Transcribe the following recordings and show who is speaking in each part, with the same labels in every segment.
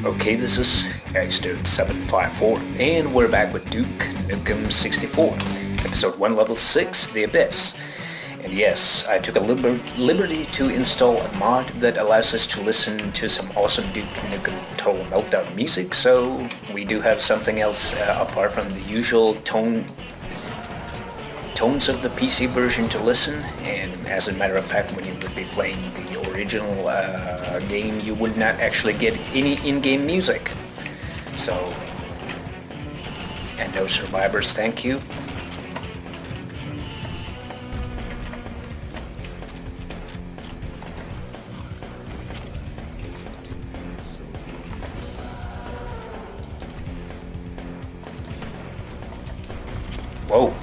Speaker 1: Okay, this is Dude754, and we're back with Duke Nukem 64, Episode 1, Level 6, The Abyss. And yes, I took a liberty to install a mod that allows us to listen to some awesome Duke Nukem Total Meltdown music, so we do have something else apart from the usual tones of the PC version to listen. And as a matter of fact, when you would be playing the original game, you would not actually get any in-game music. So, and no survivors, thank you. Whoa.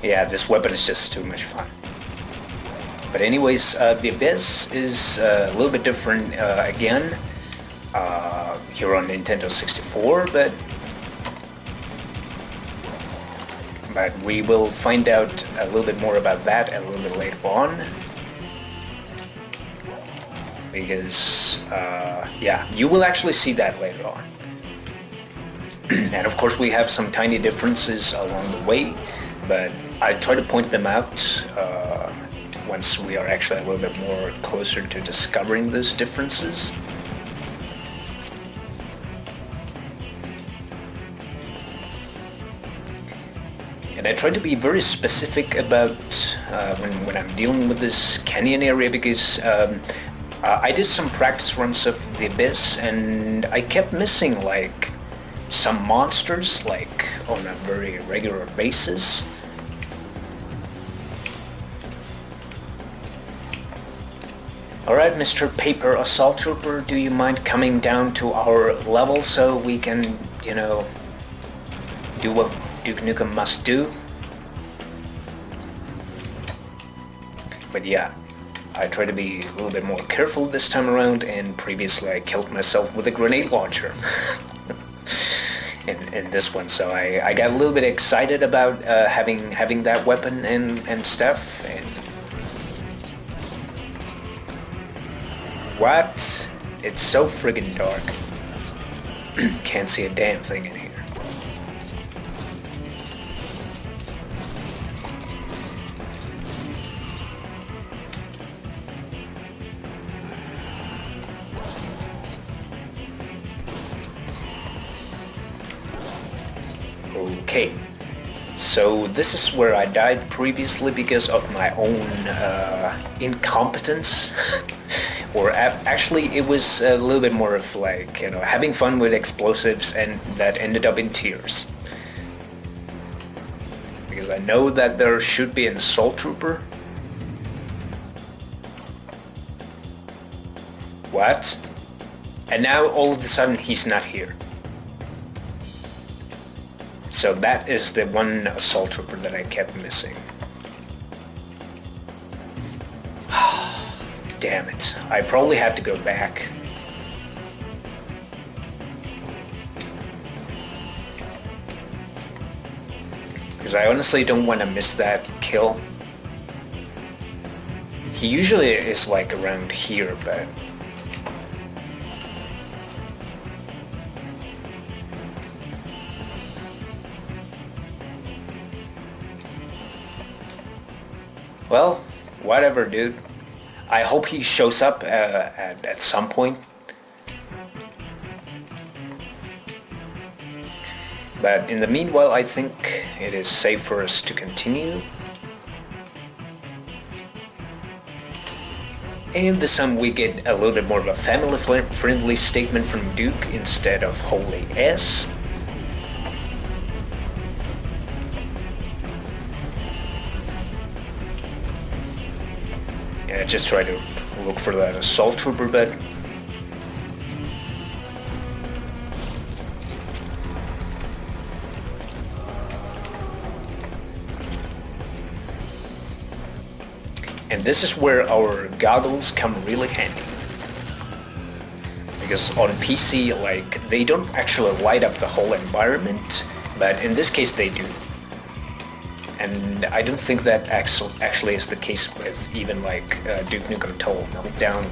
Speaker 1: Yeah, this weapon is just too much fun. But anyways, the Abyss is a little bit different again here on Nintendo 64, but we will find out a little bit more about that a little bit later on. Because, yeah, you will actually see that later on. And of course we have some tiny differences along the way, but I try to point them out once we are actually a little bit more closer to discovering those differences. And I try to be very specific about when I'm dealing with this canyon area, because I did some practice runs of the Abyss and I kept missing like some monsters, like on a very regular basis. Alright, Mr. Paper Assault Trooper, do you mind coming down to our level so we can, you know, do what Duke Nukem must do? But yeah, I try to be a little bit more careful this time around, and previously I killed myself with a grenade launcher. in this one, so I got a little bit excited about having that weapon and stuff. And what? It's so friggin' dark. Can't see a damn thing in here. Okay, so this is where I died previously because of my own incompetence. Or actually it was a little bit more of like, you know, having fun with explosives, and that ended up in tears. Because I know that there should be an assault trooper. What? And now all of a sudden he's not here. So that is the one assault trooper that I kept missing. Damn it. I probably have to go back. Because I honestly don't want to miss that kill. He usually is like around here, but... Well, whatever, dude. I hope he shows up at some point. But in the meanwhile, I think it is safe for us to continue. And this time we get a little bit more of a family-friendly statement from Duke instead of holy S. Yeah, just try to look for that assault trooper bed. And this is where our goggles come really handy. Because on PC, like, they don't actually light up the whole environment, but in this case they do. And I don't think that actually is the case with even like Duke Nukem Total Meltdown.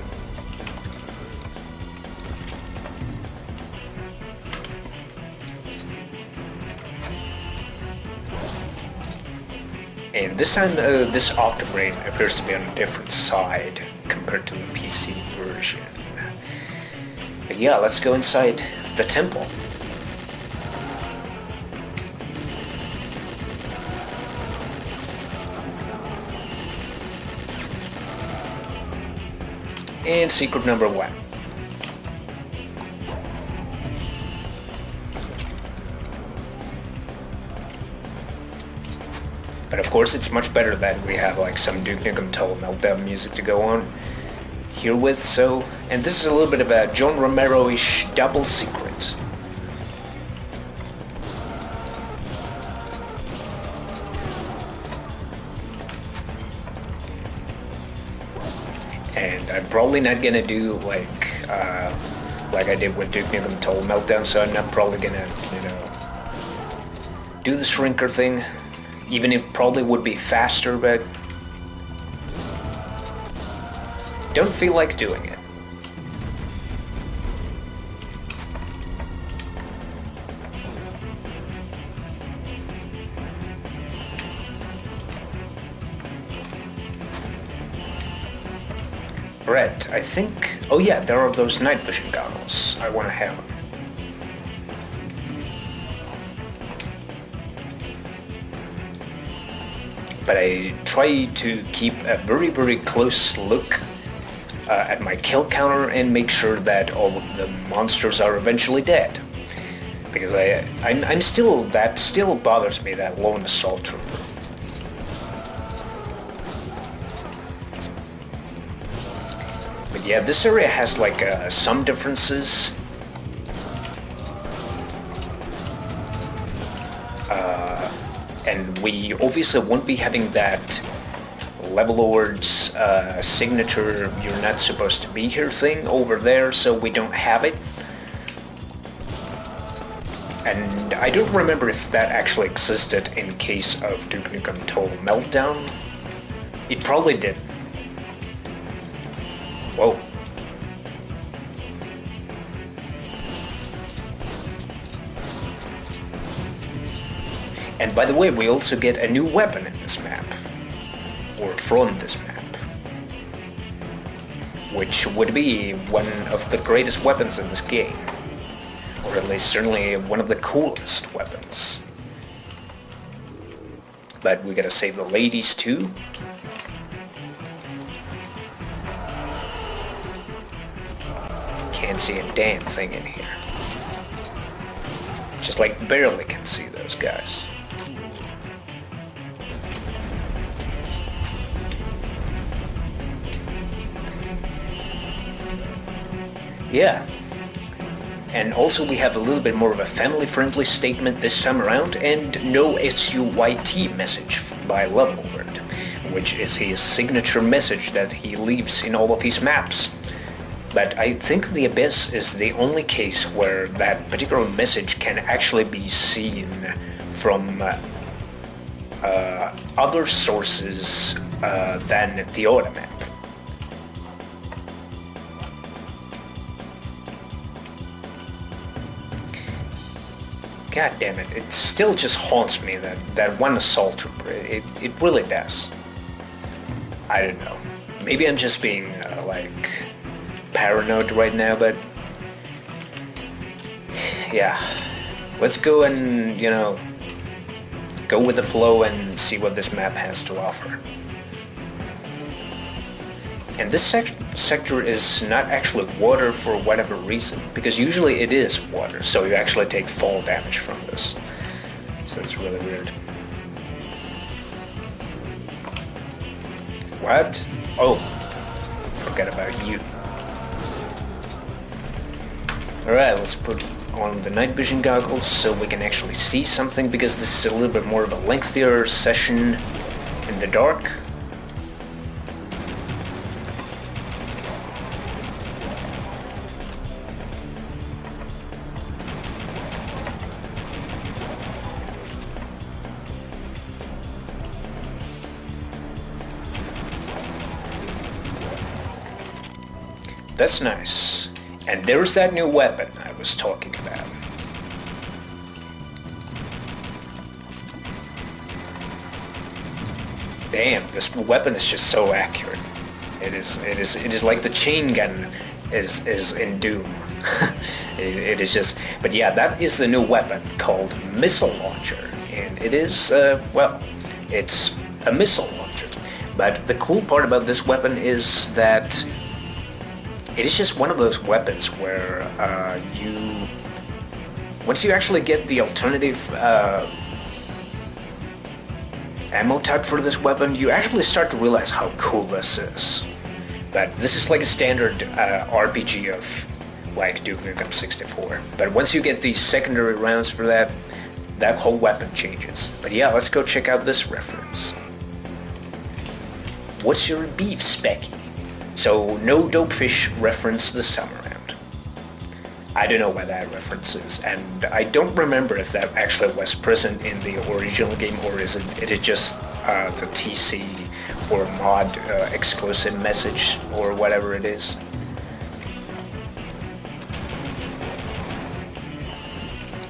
Speaker 1: And this time this Octobrain appears to be on a different side compared to the PC version. But yeah, let's go inside the temple. And secret number 1. But of course it's much better that we have like some Duke Nukem Total Meltdown music to go on here with, so... And this is a little bit of a John Romero-ish double secret. And I'm probably not gonna do like I did with Duke Nukem Total Meltdown, so I'm not probably gonna, you know, do the shrinker thing. Even it probably would be faster, but don't feel like doing it. Right, I think... Oh yeah, there are those night vision goggles. I want to have them. But I try to keep a very, very close look at my kill counter and make sure that all of the monsters are eventually dead. Because I'm still... That still bothers me, that lone assault trooper. But yeah, this area has like some differences. And we obviously won't be having that Battlelord's signature "you're not supposed to be here" thing over there, so we don't have it. And I don't remember if that actually existed in case of Duke Nukem Total Meltdown. It probably did. Whoa. And by the way, we also get a new weapon in this map. Or from this map. Which would be one of the greatest weapons in this game. Or at least certainly one of the coolest weapons. But we gotta save the ladies too. Can't see a damn thing in here. Just like barely can see those guys. Yeah. And also we have a little bit more of a family-friendly statement this time around, and no SUYT message by Battlelord, which is his signature message that he leaves in all of his maps. But I think the Abyss is the only case where that particular message can actually be seen from other sources than the auto map. God damn it, it still just haunts me, that one assault trooper. It really does. I don't know. Maybe I'm just being, paranoid right now, but... Yeah. Let's go and, go with the flow and see what this map has to offer. And this sector is not actually water for whatever reason, because usually it is water, so you actually take fall damage from this. So it's really weird. What? Oh, forget about you. Alright, let's put on the night vision goggles so we can actually see something, because this is a little bit more of a lengthier session in the dark. That's nice. And there's that new weapon I was talking about. Damn, this weapon is just so accurate. It is like the chain gun is in Doom. it is just, but yeah, that is the new weapon called Missile Launcher, and it is, well, it's a missile launcher. But the cool part about this weapon is that it is just one of those weapons where once you actually get the alternative ammo type for this weapon, you actually start to realize how cool this is. But this is like a standard RPG of like Duke Nukem 64. But once you get these secondary rounds for that, that whole weapon changes. But yeah, let's go check out this reference. What's your beef, Specky? So no Dopefish reference this time around. I don't know what that reference is, and I don't remember if that actually was present in the original game, or is it just the TC or mod exclusive message or whatever it is.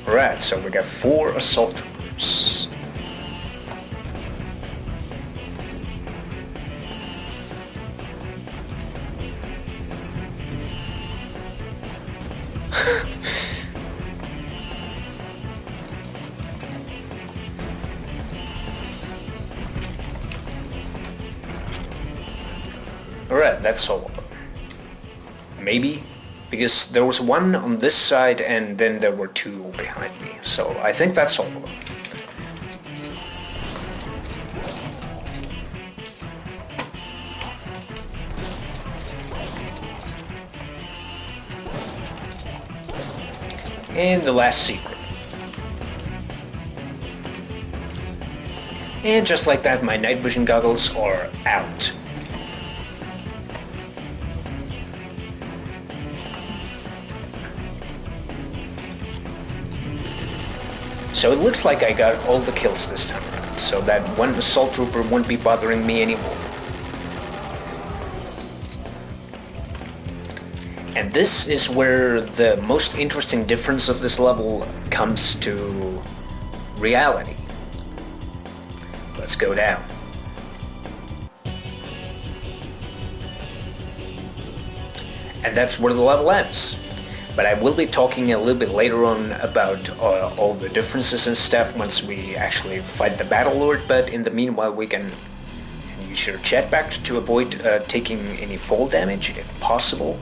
Speaker 1: Alright, so we got 4 assault troopers. Alright, that's all of them. Maybe? Because there was one on this side and then there were 2 behind me. So I think that's all of them. And the last secret. And just like that, my night vision goggles are out. So it looks like I got all the kills this time around, so that one assault trooper won't be bothering me anymore. And this is where the most interesting difference of this level comes to reality. Let's go down. And that's where the level ends. But I will be talking a little bit later on about all the differences and stuff once we actually fight the Battlelord, but in the meanwhile we can use your jetpack to avoid taking any fall damage if possible.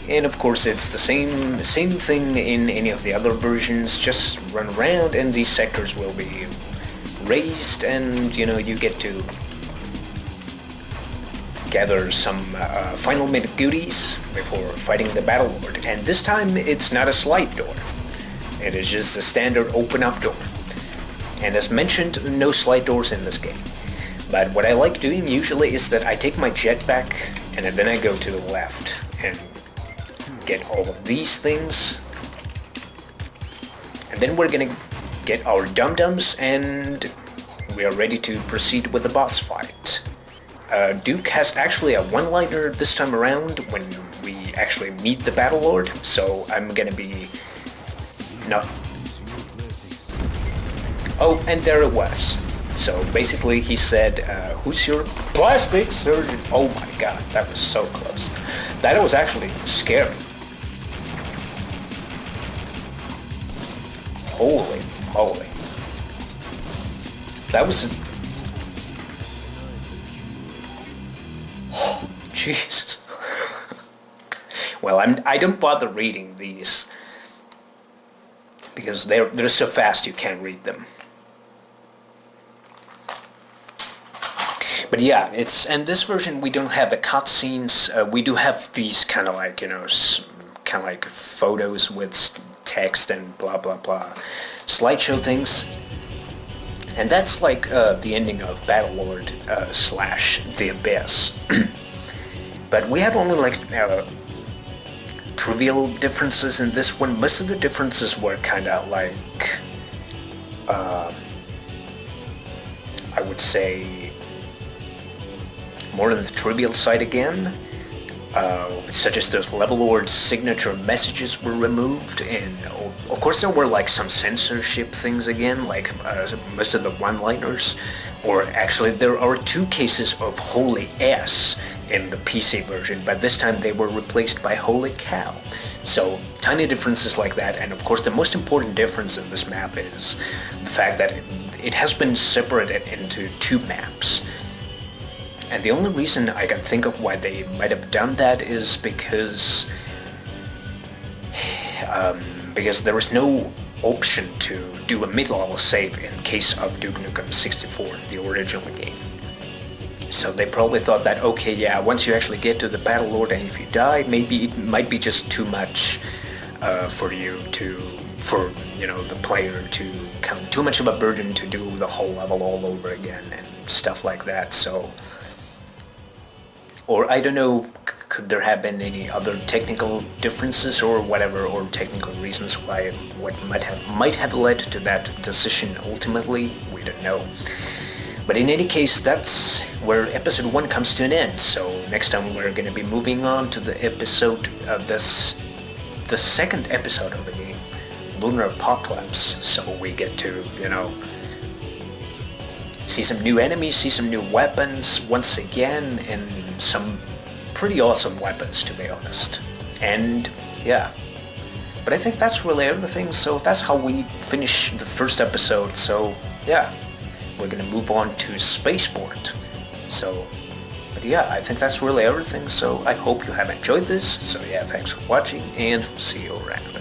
Speaker 1: And of course it's the same thing in any of the other versions, just run around and these sectors will be raised and you get to gather some final minute goodies before fighting the Battlelord. And this time it's not a slide door, it is just a standard open up door. And as mentioned, no slide doors in this game. But what I like doing usually is that I take my jetpack and then I go to the left and get all of these things. And then we're gonna get our dum-dums and we are ready to proceed with the boss fight. Duke has actually a one-liner this time around when we actually meet the Battlelord, so I'm gonna be not... Oh, and there it was. So basically he said, who's your plastic surgeon? Oh my god, that was so close. That was actually scary. Holy moly. That was... Oh, Jesus. Well, I don't bother reading these because they're so fast you can't read them. But yeah, and this version we don't have the cutscenes. We do have these kind of like photos with text and blah blah blah, slideshow things. And that's like the ending of Battlelord / The Abyss. But we had only like trivial differences in this one. Most of the differences were kind of like, I would say, more on the trivial side again. such as those Battlelord signature messages were removed, and of course there were like some censorship things again, like most of the one-liners, or actually there are 2 cases of holy ass in the PC version, but this time they were replaced by holy cow. So tiny differences like that, and of course the most important difference in this map is the fact that it has been separated into 2 maps. And the only reason I can think of why they might have done that is because there is no option to do a mid-level save in case of Duke Nukem 64, the original game. So they probably thought that, okay, yeah, once you actually get to the Battlelord and if you die, maybe it might be just too much for the player to come, too much of a burden to do the whole level all over again and stuff like that. So, or I don't know, could there have been any other technical differences or whatever, or technical reasons why what might have led to that decision ultimately? We don't know. But in any case, that's where episode 1 comes to an end. So next time we're going to be moving on to the episode of the second episode of the game, Lunar Apocalypse. So we get to, see some new enemies, see some new weapons once again, and some pretty awesome weapons, to be honest. And yeah, but I think that's really everything. So that's how we finish the first episode. So yeah, we're gonna move on to Spaceport. So, but yeah, I think that's really everything. So I hope you have enjoyed this. So yeah, thanks for watching and see you around.